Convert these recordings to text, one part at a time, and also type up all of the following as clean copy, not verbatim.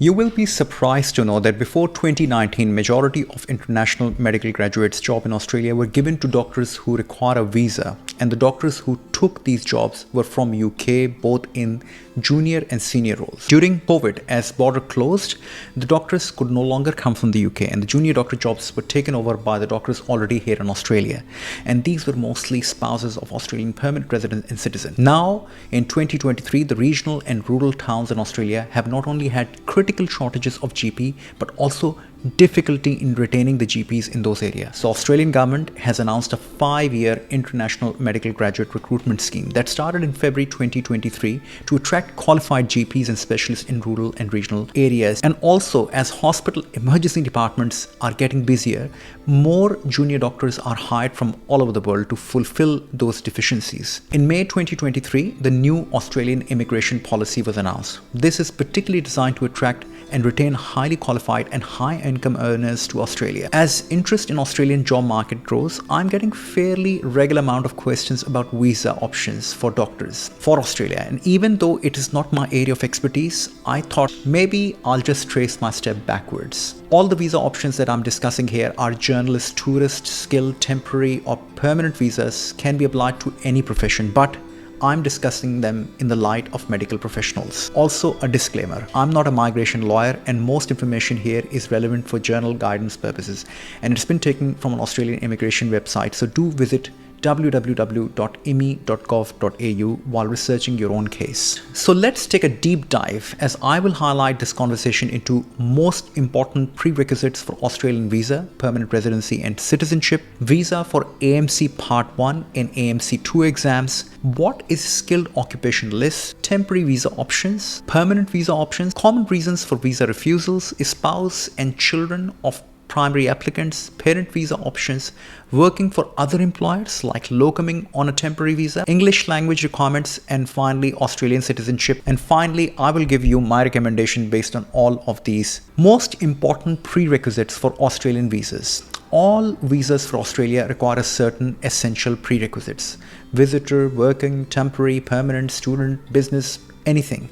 You will be surprised to know that before 2019, majority of international medical graduates' jobs in Australia were given to doctors who require a visa, and the doctors who took these jobs were from UK, both in junior and senior roles. During COVID, as border closed, the doctors could no longer come from the UK, and the junior doctor jobs were taken over by the doctors already here in Australia, and these were mostly spouses of Australian permanent residents and citizens. Now, in 2023, the regional and rural towns in Australia have not only had critical shortages of GP, but also difficulty in retaining the GPs in those areas. So Australian government has announced a 5-year international medical graduate recruitment scheme that started in February 2023 to attract qualified GPs and specialists in rural and regional areas. And also, as hospital emergency departments are getting busier, more junior doctors are hired from all over the world to fulfill those deficiencies. In May 2023, the new Australian immigration policy was announced. This is particularly designed to attract and retain highly qualified and high-income earners to Australia. As interest in Australian job market grows, I'm getting fairly regular amount of questions about visa options for doctors for Australia. And even though it is not my area of expertise, I thought maybe I'll just trace my step backwards. All the visa options that I'm discussing here are journalist, tourist, skilled, temporary or permanent visas, can be applied to any profession, but I'm discussing them in the light of medical professionals. Also, a disclaimer, I'm not a migration lawyer and most information here is relevant for journal guidance purposes, and it's been taken from an Australian immigration website, so do visit www.imi.gov.au while researching your own case. So let's take a deep dive as I will highlight this conversation into most important prerequisites for Australian visa, permanent residency and citizenship, visa for AMC Part 1 and AMC 2 exams, what is skilled occupation list, temporary visa options, permanent visa options, common reasons for visa refusals, spouse and children of primary applicants, parent visa options, working for other employers like locuming on a temporary visa, English language requirements, and finally Australian citizenship. And finally, I will give you my recommendation based on all of these most important prerequisites for Australian visas. All visas for Australia require a certain essential prerequisites: visitor, working, temporary, permanent, student, business, anything.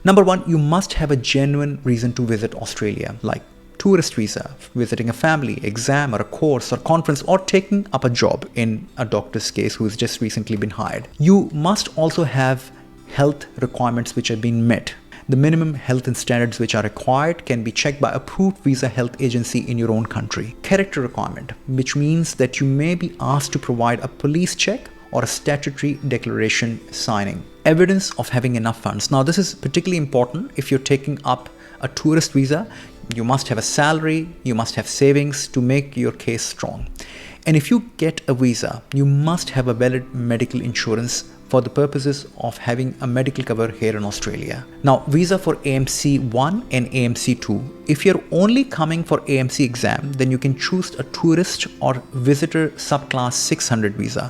Number one, you must have a genuine reason to visit Australia, like tourist visa, visiting a family, exam or a course or conference, or taking up a job in a doctor's case who has just recently been hired. You must also have health requirements which have been met. The minimum health and standards which are required can be checked by approved visa health agency in your own country. Character requirement, which means that you may be asked to provide a police check or a statutory declaration signing. Evidence of having enough funds. Now this is particularly important if you're taking up a tourist visa. You must have a salary, you must have savings to make your case strong. And if you get a visa, you must have a valid medical insurance for the purposes of having a medical cover here in Australia. Now, visa for AMC 1 and AMC 2. If you're only coming for AMC exam, then you can choose a tourist or visitor subclass 600 visa.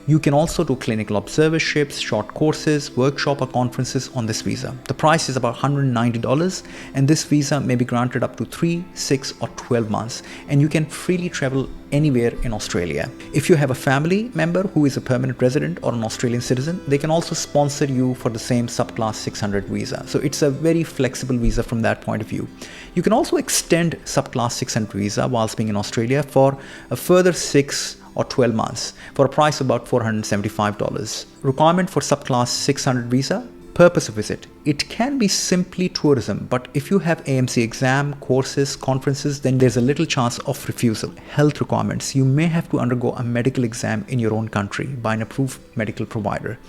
You can also do clinical observerships, short courses, workshop or conferences on this visa. The price is about $190, and this visa may be granted up to 3, 6 or 12 months, and you can freely travel anywhere in Australia. If you have a family member who is a permanent resident or an Australian citizen, they can also sponsor you for the same subclass 600 visa. So it's a very flexible visa from that point of view. You can also extend subclass 600 visa whilst being in Australia for a further 6 or 12 months for a price of about $475. Requirement for subclass 600 visa, purpose of visit. It can be simply tourism, but if you have AMC exam, courses, conferences, then there's a little chance of refusal. Health requirements. You may have to undergo a medical exam in your own country by an approved medical provider.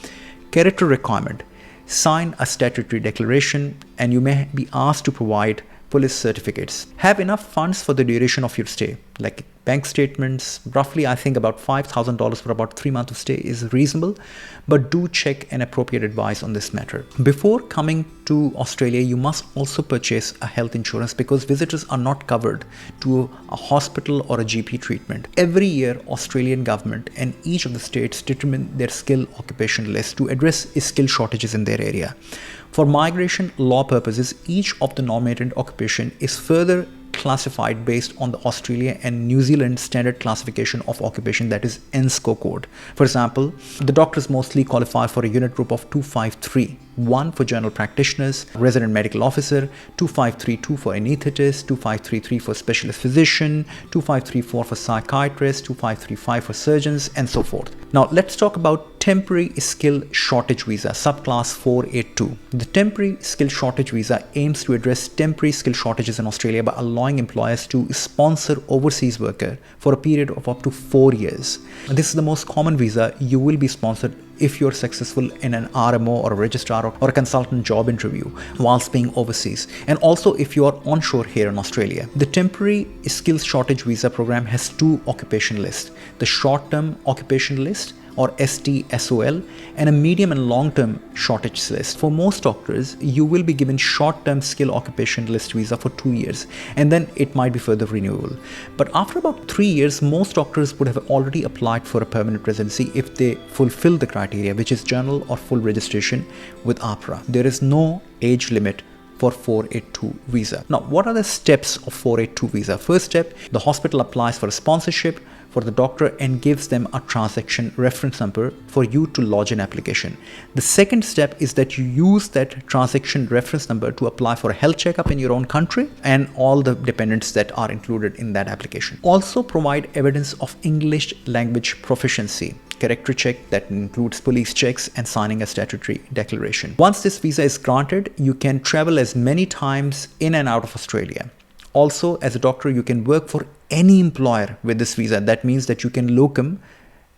Character requirement. Sign a statutory declaration and you may be asked to provide police certificates. Have enough funds for the duration of your stay, like bank statements. Roughly, I think about $5,000 for about 3 months of stay is reasonable, but do check an appropriate advice on this matter. Before coming to Australia, you must also purchase a health insurance because visitors are not covered to a hospital or a GP treatment. Every year, Australian government and each of the states determine their skill occupation list to address skill shortages in their area. For migration law purposes, each of the nominated occupation is further classified based on the Australia and New Zealand standard classification of occupation, that is ENSCO code. For example, the doctors mostly qualify for a unit group of 253 1 for general practitioners, resident medical officer, 2532 for anesthetist, 2533 for specialist physician, 2534 for psychiatrist, 2535 for surgeons, and so forth. Now let's talk about temporary skill shortage visa, subclass 482. The temporary skill shortage visa aims to address temporary skill shortages in Australia by allowing employers to sponsor overseas worker for a period of up to 4 years. And this is the most common visa you will be sponsored if you're successful in an RMO or a registrar or a consultant job interview whilst being overseas, and also if you are onshore here in Australia. The temporary skills shortage visa program has 2 occupation lists: the short-term occupation list or STSOL and a medium and long-term shortage list. For most doctors, you will be given short-term skill occupation list visa for 2 years, and then it might be further renewable. But after about 3 years, most doctors would have already applied for a permanent residency if they fulfill the criteria, which is general or full registration with APRA. There is no age limit for 482 visa. Now, what are the steps of 482 visa? First step, the hospital applies for a sponsorship for the doctor and gives them a transaction reference number for you to lodge an application. The second step is that you use that transaction reference number to apply for a health checkup in your own country and all the dependents that are included in that application. Also provide evidence of English language proficiency, character check that includes police checks and signing a statutory declaration. Once this visa is granted, you can travel as many times in and out of Australia. Also, as a doctor, you can work for any employer with this visa. That means that you can locum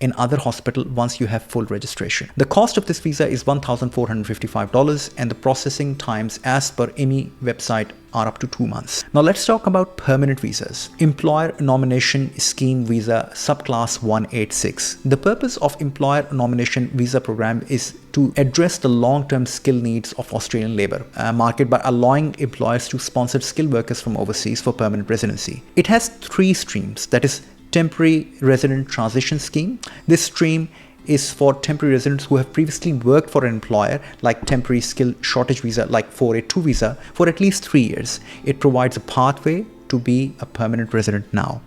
in other hospital once you have full registration. The cost of this visa is $1,455 and the processing times as per IMI website are up to 2 months. Now let's talk about permanent visas. Employer Nomination Scheme Visa subclass 186. The purpose of Employer Nomination Visa program is to address the long-term skill needs of Australian labour market by allowing employers to sponsor skilled workers from overseas for permanent residency. It has 3 streams, that is Temporary Resident Transition Scheme. This stream is for temporary residents who have previously worked for an employer like temporary skill shortage visa like 482 visa for at least 3 years. It provides a pathway to be a permanent resident now.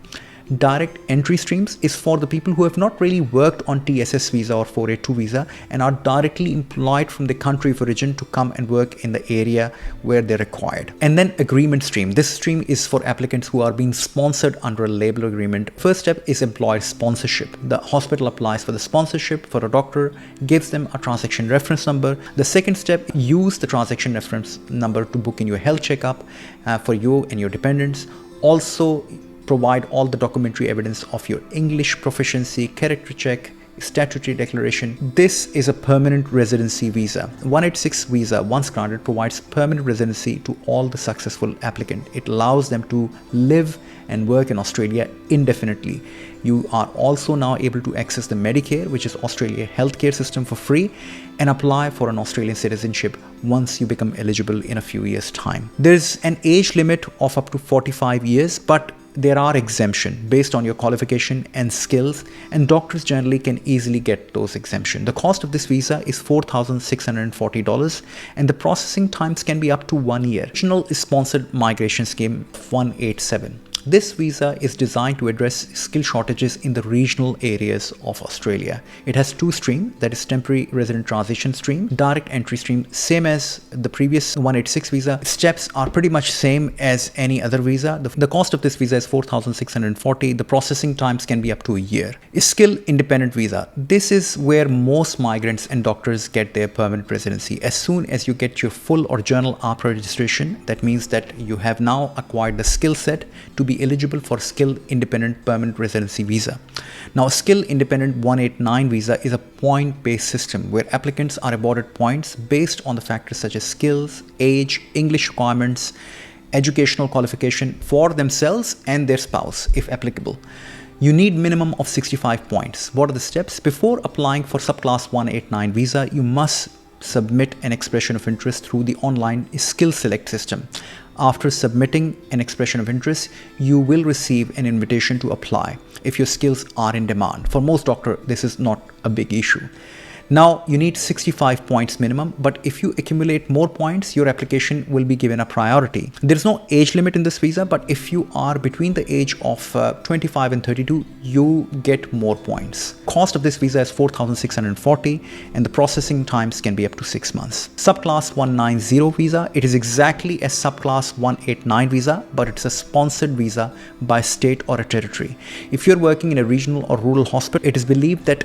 Direct entry streams is for the people who have not really worked on TSS visa or 482 visa and are directly employed from the country of origin to come and work in the area where they're required. And then agreement stream. This stream is for applicants who are being sponsored under a labour agreement. First step is employer sponsorship. The hospital applies for the sponsorship for a doctor, gives them a transaction reference number. The second step, use the transaction reference number to book in your health checkup for you and your dependents. Also, provide all the documentary evidence of your English proficiency, character check, statutory declaration. This is a permanent residency visa. 186 visa, once granted, provides permanent residency to all the successful applicant. It allows them to live and work in Australia indefinitely. You are also now able to access the Medicare, which is Australia healthcare system, for free and apply for an Australian citizenship once you become eligible in a few years' time. There's an age limit of up to 45 years, but there are exemptions based on your qualification and skills, and doctors generally can easily get those exemptions. The cost of this visa is $4,640 and the processing times can be up to 1 year. National Sponsored Migration Scheme 187. This visa is designed to address skill shortages in the regional areas of Australia. It has 2 streams, that is temporary resident transition stream, direct entry stream, same as the previous 186 visa. Steps are pretty much same as any other visa. The cost of this visa is $4,640. The processing times can be up to a year. Skill independent visa. This is where most migrants and doctors get their permanent residency. As soon as you get your full or journal APRA registration, that means that you have now acquired the skill set to be eligible for skill independent permanent residency visa. Now, skill independent 189 visa is a point-based system where applicants are awarded points based on the factors such as skills, age, English requirements, educational qualification for themselves and their spouse if applicable. You need minimum of 65 points. What are the steps? Before applying for subclass 189 visa, you must submit an expression of interest through the online skill select system. After submitting an expression of interest, you will receive an invitation to apply if your skills are in demand. For most doctors, this is not a big issue. Now you need 65 points minimum, but if you accumulate more points, your application will be given a priority. There is no age limit in this visa, but if you are between the age of 25 and 32, you get more points. Cost of this visa is 4,640 and the processing times can be up to 6 months. Subclass 190 visa, it is exactly a subclass 189 visa, but it's a sponsored visa by state or a territory. If you're working in a regional or rural hospital, it is believed that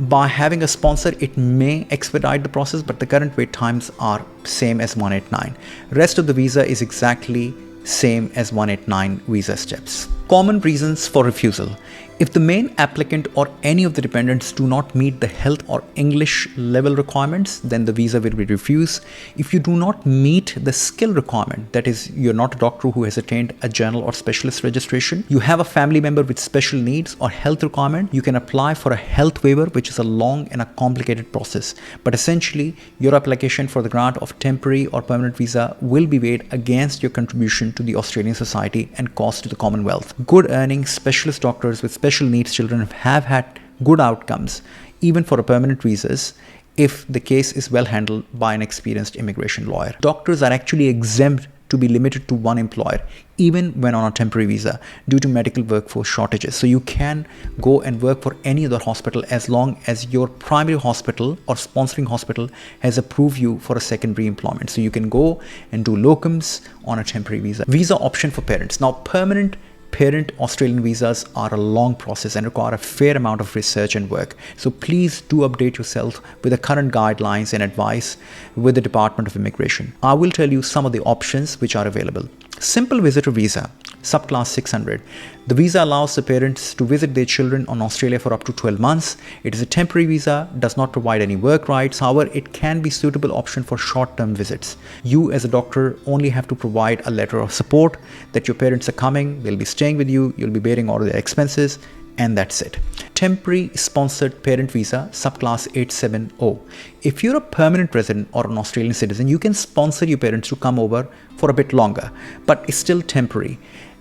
by having a sponsor, it may expedite the process, but the current wait times are same as 189. Rest of the visa is exactly same as 189 visa steps. Common reasons for refusal. If the main applicant or any of the dependents do not meet the health or English level requirements, then the visa will be refused. If you do not meet the skill requirement, that is, you're not a doctor who has attained a general or specialist registration, you have a family member with special needs or health requirement, you can apply for a health waiver, which is a long and a complicated process. But essentially, your application for the grant of temporary or permanent visa will be weighed against your contribution to the Australian society and cost to the Commonwealth. Good earning specialist doctors with special needs children have had good outcomes, even for a permanent visas, if the case is well handled by an experienced immigration lawyer. Doctors are actually exempt to be limited to one employer, even when on a temporary visa, due to medical workforce shortages. So you can go and work for any other hospital as long as your primary hospital or sponsoring hospital has approved you for a secondary employment. So you can go and do locums on a temporary visa. Visa option for parents. Now, permanent parent Australian visas are a long process and require a fair amount of research and work. So please do update yourself with the current guidelines and advice with the Department of Immigration. I will tell you some of the options which are available. Simple visitor visa, subclass 600. The visa allows the parents to visit their children on Australia for up to 12 months. It is a temporary visa, does not provide any work rights. However, it can be a suitable option for short-term visits. You as a doctor only have to provide a letter of support that your parents are coming, they'll be staying with you, you'll be bearing all their expenses, and that's it. Temporary sponsored parent visa, subclass 870. If you're a permanent resident or an Australian citizen, you can sponsor your parents to come over for a bit longer, but it's still temporary.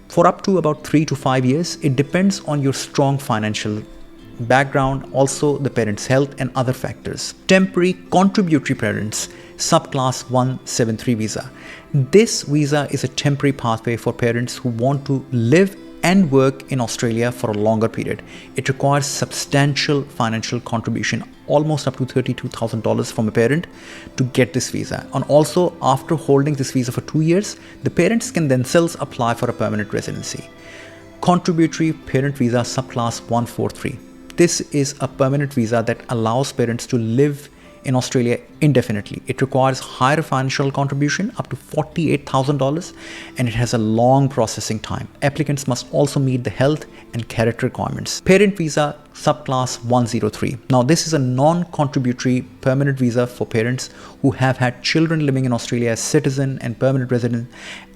For up to about 3 to 5 years, it depends on your strong financial background, also the parents' health and other factors. Temporary contributory parents, subclass 173 visa. This visa is a temporary pathway for parents who want to live and work in Australia for a longer period. It requires substantial financial contribution, almost up to $32,000 from a parent to get this visa. And also, after holding this visa for 2 years, the parents can themselves apply for a permanent residency. Contributory parent visa, subclass 143. This is a permanent visa that allows parents to live in Australia indefinitely. It requires higher financial contribution, up to $48,000, and it has a long processing time. Applicants must also meet the health and character requirements. Parent visa, subclass 103. Now, this is a non-contributory permanent visa for parents who have had children living in Australia as citizen and permanent resident.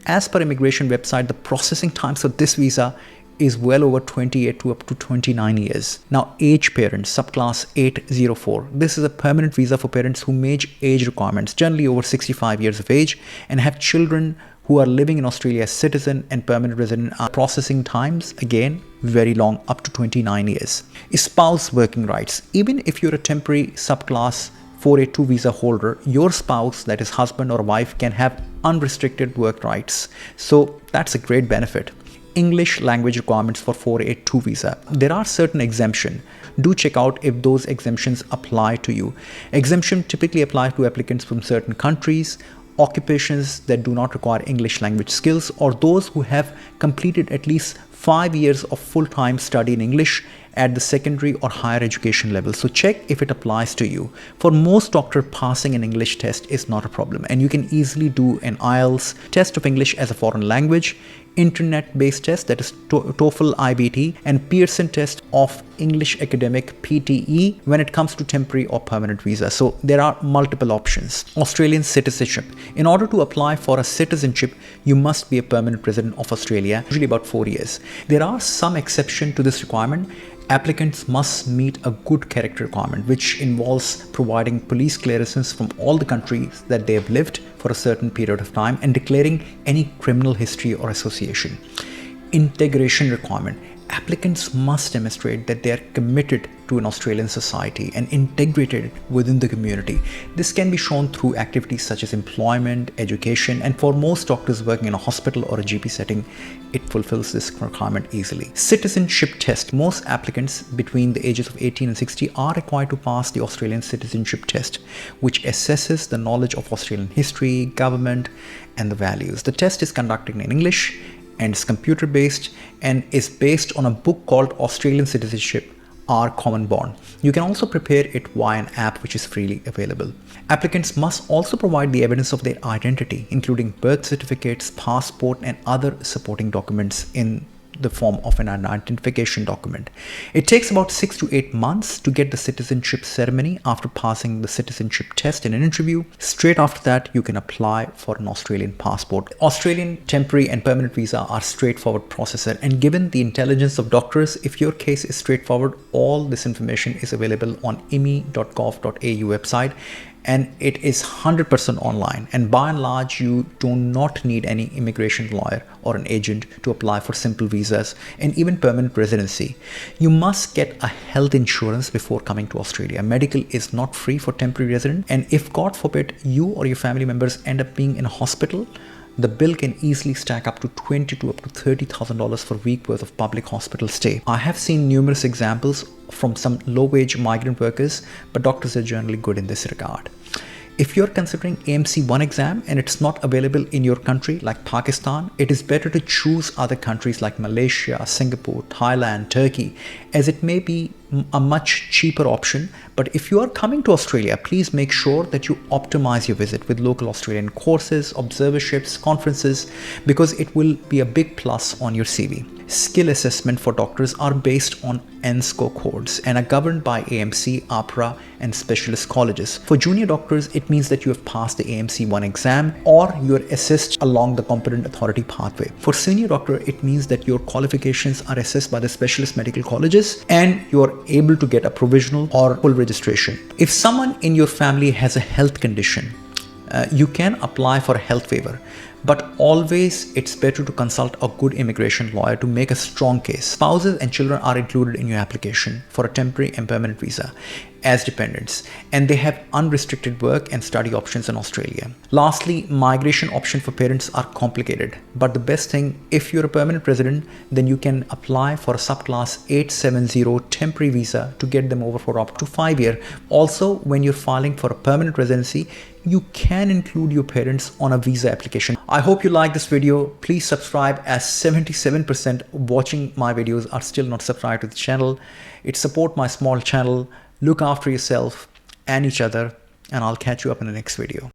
As per immigration website, the processing times for this visa is well over 28 to up to 29 years. Now, age parents, subclass 804. This is a permanent visa for parents who meet age requirements, generally over 65 years of age, and have children who are living in Australia as citizen and permanent resident. Processing times, again, very long, up to 29 years. Spouse working rights. Even if you're a temporary subclass 482 visa holder, your spouse, that is husband or wife, can have unrestricted work rights. So that's a great benefit. English language requirements for 482 visa. There are certain exemptions. Do check out if those exemptions apply to you. Exemption typically apply to applicants from certain countries, occupations that do not require English language skills, or those who have completed at least 5 years of full-time study in English at the secondary or higher education level. So check if it applies to you. For most doctors, passing an English test is not a problem, and you can easily do an IELTS test of English as a foreign language, internet-based test, that is TOEFL IBT, and Pearson test of English Academic PTE when it comes to temporary or permanent visa. So there are multiple options. Australian citizenship. In order to apply for a citizenship, you must be a permanent resident of Australia, usually about 4 years. There are some exceptions to this requirement. Applicants must meet a good character requirement, which involves providing police clearances from all the countries that they have lived for a certain period of time and declaring any criminal history or association. Integration requirement. Applicants must demonstrate that they are committed to an Australian society and integrated within the community. This can be shown through activities such as employment, education, and for most doctors working in a hospital or a GP setting, it fulfills this requirement easily. Citizenship test. Most applicants between the ages of 18 and 60 are required to pass the Australian citizenship test, which assesses the knowledge of Australian history, government, and the values. The test is conducted in English and is computer based and is based on a book called Australian Citizenship, Our Common Bond. You can also prepare it via an app which is freely available. Applicants must also provide the evidence of their identity, including birth certificates, passport, and other supporting documents in the form of an identification document. It takes about 6 to 8 months to get the citizenship ceremony after passing the citizenship test in an interview. Straight after that, you can apply for an Australian passport. Australian temporary and permanent visa are straightforward processor, and given the intelligence of doctors, if your case is straightforward, all this information is available on imi.gov.au website, and it is 100% online, and by and large you do not need any immigration lawyer or an agent to apply for simple visas and even permanent residency. You must get a health insurance before coming to Australia. Medical is not free for temporary resident, and if God forbid you or your family members end up being in a hospital, the bill can easily stack up to $20,000 to up to $30,000 for a week worth of public hospital stay. I have seen numerous examples from some low-wage migrant workers, but doctors are generally good in this regard. If you're considering AMC 1 exam and it's not available in your country like Pakistan, it is better to choose other countries like Malaysia, Singapore, Thailand, Turkey, as it may be a much cheaper option. But if you are coming to Australia, please make sure that you optimize your visit with local Australian courses, observerships, conferences, because it will be a big plus on your CV. Skill assessment for doctors are based on NSCO codes and are governed by AMC, APRA, and specialist colleges. For junior doctors, it means that you have passed the AMC 1 exam or you are assessed along the competent authority pathway. For senior doctor, it means that your qualifications are assessed by the specialist medical colleges and you are able to get a provisional or full registration. If someone in your family has a health condition, you can apply for a health waiver, but always it's better to consult a good immigration lawyer to make a strong case. Spouses and children are included in your application for a temporary and permanent visa as dependents, and they have unrestricted work and study options in Australia. Lastly, migration options for parents are complicated, but the best thing, if you're a permanent resident, then you can apply for a subclass 870 temporary visa to get them over for up to 5 years. Also, when you're filing for a permanent residency, you can include your parents on a visa application. I hope you like this video. Please subscribe, as 77% watching my videos are still not subscribed to the channel. It supports my small channel. Look after yourself and each other, and I'll catch you up in the next video.